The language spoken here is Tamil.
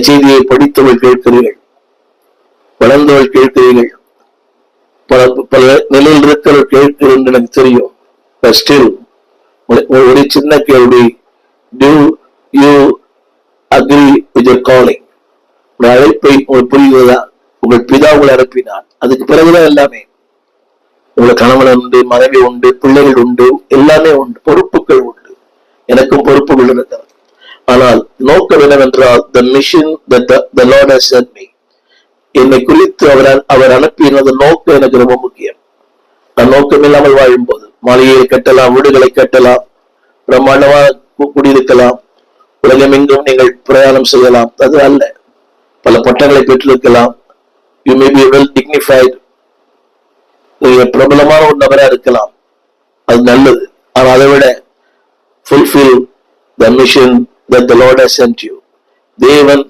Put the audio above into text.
செய்தியை படித்தவள் கேட்கிறீர்கள், வளர்ந்தவள் கேட்கிறீர்கள், பல பல நிலையில் இருக்கிறவள் கேட்கிறேன் எனக்கு தெரியும். ஸ்டில் ஒரு சின்ன கேள்வி, do you agree with your calling? உங்கள் அழைப்பை உங்களுக்கு புரியுதா? உங்கள் பிதா உங்களை அனுப்பினார், அதுக்கு பிறகுதான் எல்லாமே. உங்களுக்கு கணவன் உண்டு, மனைவி உண்டு, பிள்ளைகள் உண்டு, எல்லாமே உண்டு, பொறுப்புகள் உண்டு. எனக்கும் பொறுப்புகள் இருக்கிறது. ஆனால் நோக்கம் என்னவென்றால், the mission that the Lord has sent me, என்னை குறித்து அவர் அனுப்பினது நோக்கம் எனக்கு ரொம்ப முக்கியம். நான் நோக்கம் இல்லாமல் வாழும் போது மாளிகையை கட்டலாம், வீடுகளை கட்டலாம், பிரம்மாண்டமாக குடியிருக்கலாம், உலகம் எங்கும் நீங்கள் பிரயாணம் செய்யலாம், அது அல்ல. பல பட்டங்களை பெற்றிருக்கலாம், you may be well dignified, நீங்க பிரபலமான ஒரு நபரா இருக்கலாம், அது நல்லது. ஆனால் அதை விட fulfill the mission that the Lord has sent you. தேவன்